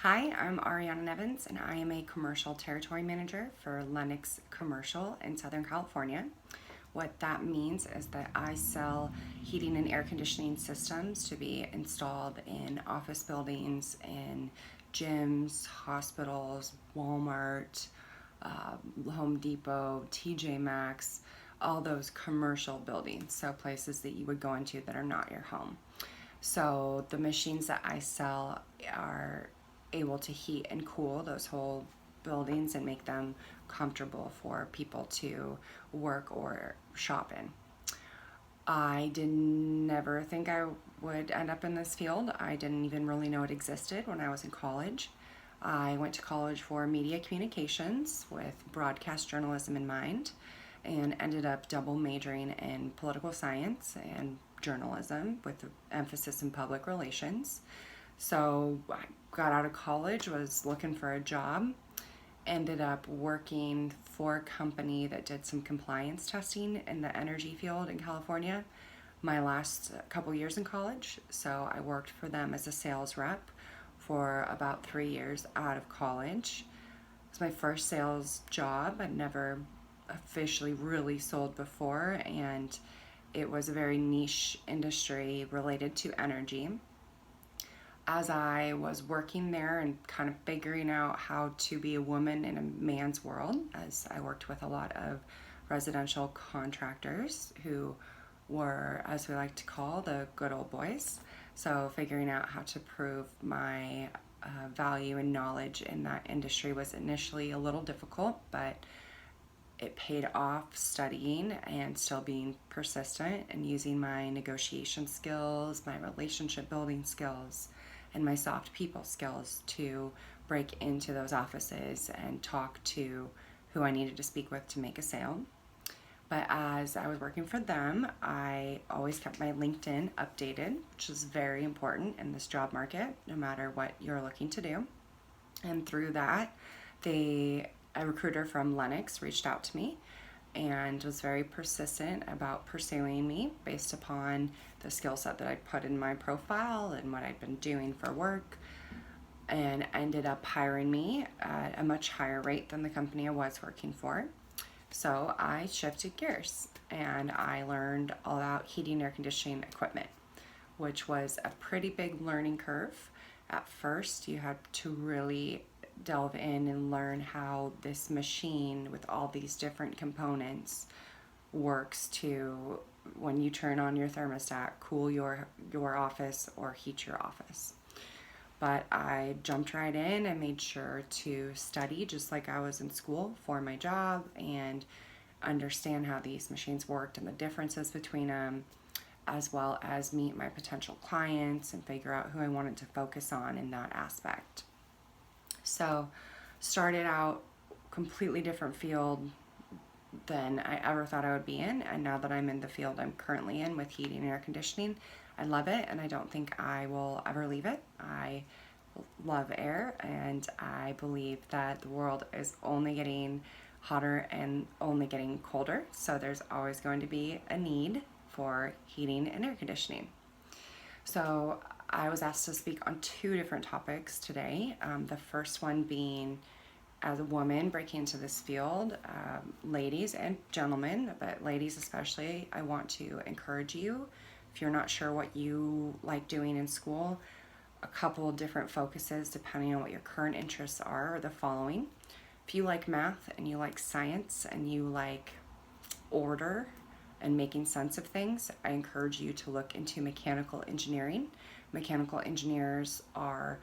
Hi, I'm Arianna Nevins, and I am a commercial territory manager for Lennox Commercial in Southern California. What that means is that I sell heating and air conditioning systems to be installed in office buildings, in gyms, hospitals, Walmart, Home Depot, TJ Maxx, all those commercial buildings, so places that you would go into that are not your home. So the machines that I sell are able to heat and cool those whole buildings and make them comfortable for people to work or shop in. I did never think I would end up in this field. I didn't even really know it existed when I was in college. I went to college for media communications with broadcast journalism in mind and ended up double majoring in political science and journalism with an emphasis in public relations. So I got out of college, was looking for a job, ended up working for a company that did some compliance testing in the energy field in California my last couple years in college. So I worked for them as a sales rep for about 3 years out of college. It was my first sales job. I'd never officially really sold before, and it was a very niche industry related to energy. As I was working there and kind of figuring out how to be a woman in a man's world, as I worked with a lot of residential contractors who were, as we like to call, the good old boys. So figuring out how to prove my value and knowledge in that industry was initially a little difficult, but it paid off studying and still being persistent and using my negotiation skills, my relationship building skills, and my soft people skills to break into those offices and talk to who I needed to speak with to make a sale. But as I was working for them, I always kept my LinkedIn updated, which is very important in this job market, no matter what you're looking to do. And through that, a recruiter from Lennox reached out to me and was very persistent about pursuing me based upon the skill set that I'd put in my profile and what I'd been doing for work, and ended up hiring me at a much higher rate than the company I was working for. So I shifted gears and I learned all about heating and air conditioning equipment, which was a pretty big learning curve. At first, you had to really delve in and learn how this machine with all these different components works to, when you turn on your thermostat, cool your office or heat your office. But I jumped right in and made sure to study just like I was in school for my job and understand how these machines worked and the differences between them, as well as meet my potential clients and figure out who I wanted to focus on in that aspect. So started out completely different field than I ever thought I would be in, and now that I'm in the field I'm currently in with heating and air conditioning, I love it and I don't think I will ever leave it. I love air and I believe that the world is only getting hotter and only getting colder, so there's always going to be a need for heating and air conditioning. So I was asked to speak on two different topics today. The first one being, as a woman breaking into this field, ladies and gentlemen, but ladies especially, I want to encourage you, if you're not sure what you like doing in school, a couple of different focuses depending on what your current interests are the following. If you like math and you like science and you like order and making sense of things, I encourage you to look into mechanical engineering. Mechanical engineers are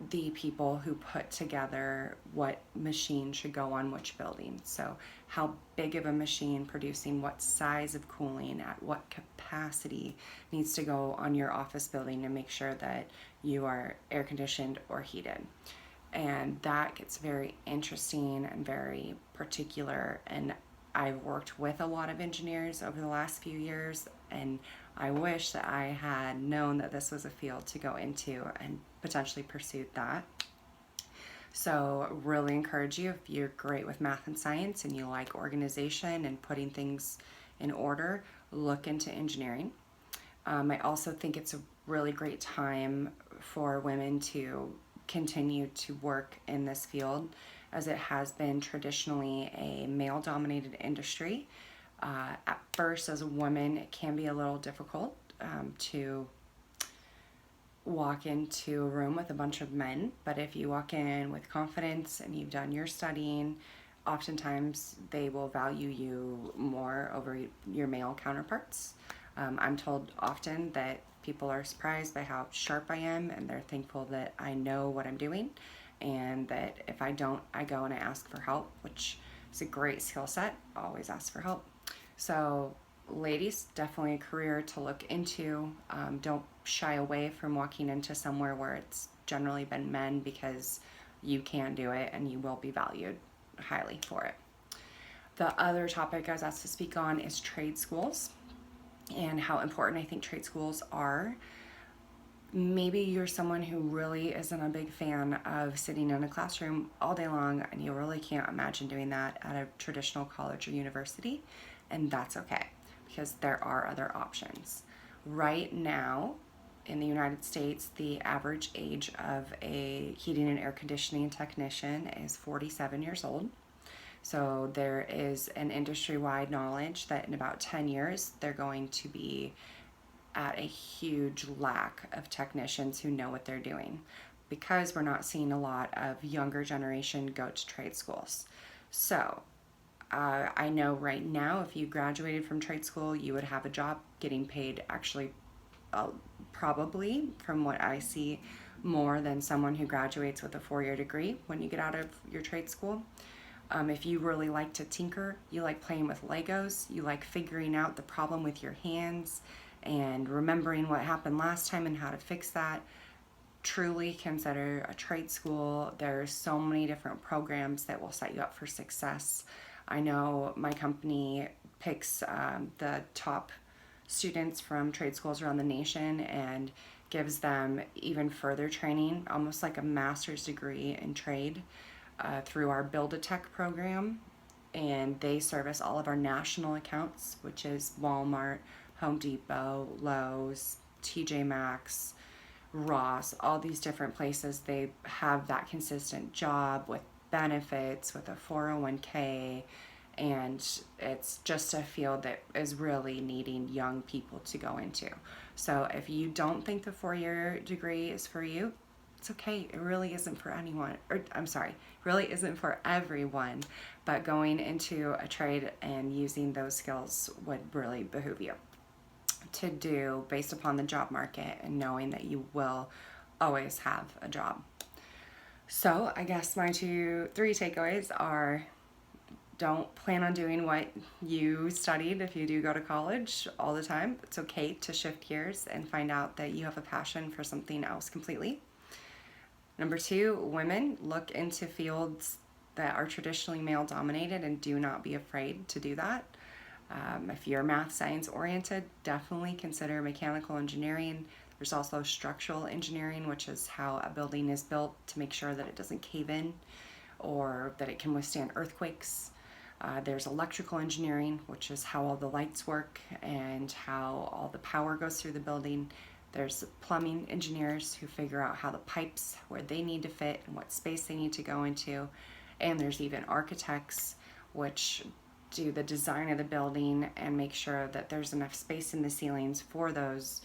the people who put together what machine should go on which building. So how big of a machine producing what size of cooling at what capacity needs to go on your office building to make sure that you are air conditioned or heated. And that gets very interesting and very particular, and I've worked with a lot of engineers over the last few years, and I wish that I had known that this was a field to go into and potentially pursued that. So really encourage you, if you're great with math and science and you like organization and putting things in order, look into engineering. I also think it's a really great time for women to continue to work in this field, as it has been traditionally a male-dominated industry. At first, as a woman, it can be a little difficult to walk into a room with a bunch of men, but if you walk in with confidence and you've done your studying, oftentimes they will value you more over your male counterparts. I'm told often that people are surprised by how sharp I am, and they're thankful that I know what I'm doing, and that if I don't, I go and I ask for help, which is a great skill set. Always ask for help. So ladies, definitely a career to look into. Don't shy away from walking into somewhere where it's generally been men, because you can do it and you will be valued highly for it. The other topic I was asked to speak on is trade schools and how important I think trade schools are. Maybe you're someone who really isn't a big fan of sitting in a classroom all day long, and you really can't imagine doing that at a traditional college or university, and that's okay, because there are other options. Right now, in the United States, the average age of a heating and air conditioning technician is 47 years old. So there is an industry-wide knowledge that in about 10 years, they're going to be at a huge lack of technicians who know what they're doing, because we're not seeing a lot of younger generation go to trade schools. So I know right now, if you graduated from trade school, you would have a job getting paid actually probably, from what I see, more than someone who graduates with a 4-year degree when you get out of your trade school. If you really like to tinker, you like playing with Legos, you like figuring out the problem with your hands and remembering what happened last time and how to fix that, truly consider a trade school. There's so many different programs that will set you up for success. I know my company picks the top students from trade schools around the nation and gives them even further training, almost like a master's degree in trade, through our Build a Tech program. And they service all of our national accounts, which is Walmart, Home Depot, Lowe's, TJ Maxx, Ross, all these different places. They have that consistent job with benefits, with a 401k, and it's just a field that is really needing young people to go into. So if you don't think the 4-year degree is for you, it's okay. It really isn't for anyone, or I'm sorry, really isn't for everyone, but going into a trade and using those skills would really behoove you to do, based upon the job market and knowing that you will always have a job. So I guess my 3 takeaways are: don't plan on doing what you studied if you do go to college all the time. It's okay to shift gears and find out that you have a passion for something else completely. Number 2, women, look into fields that are traditionally male dominated and do not be afraid to do that. If you're math science oriented, definitely consider mechanical engineering. There's also structural engineering, which is how a building is built to make sure that it doesn't cave in or that it can withstand earthquakes. There's electrical engineering, which is how all the lights work and how all the power goes through the building. There's plumbing engineers who figure out how the pipes, where they need to fit and what space they need to go into. And there's even architects, which do the design of the building and make sure that there's enough space in the ceilings for those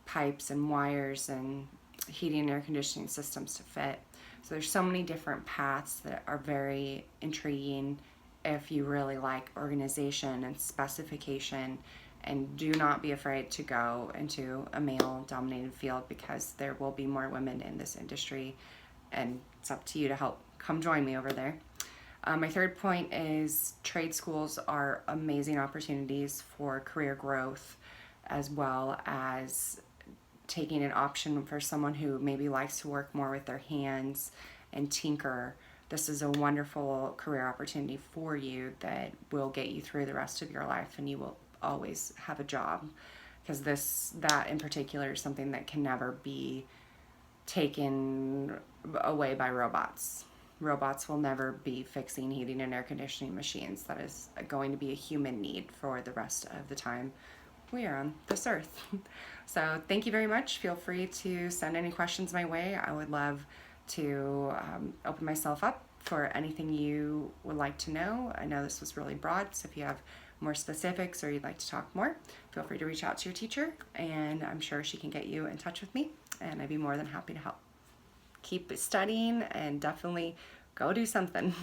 pipes and wires and heating and air conditioning systems to fit. So there's so many different paths that are very intriguing if you really like organization and specification. And do not be afraid to go into a male-dominated field, because there will be more women in this industry, and it's up to you to help come join me over there. My 3rd point is trade schools are amazing opportunities for career growth, as well as taking an option for someone who maybe likes to work more with their hands and tinker. This is a wonderful career opportunity for you that will get you through the rest of your life, and you will always have a job, because that in particular is something that can never be taken away by robots. Robots will never be fixing heating and air conditioning machines. That is going to be a human need for the rest of the time we are on this earth. So thank you very much. Feel free to send any questions my way. I would love to open myself up for anything you would like to know. I know this was really broad, so if you have more specifics or you'd like to talk more, feel free to reach out to your teacher, and I'm sure she can get you in touch with me, and I'd be more than happy to help. Keep studying and definitely go do something.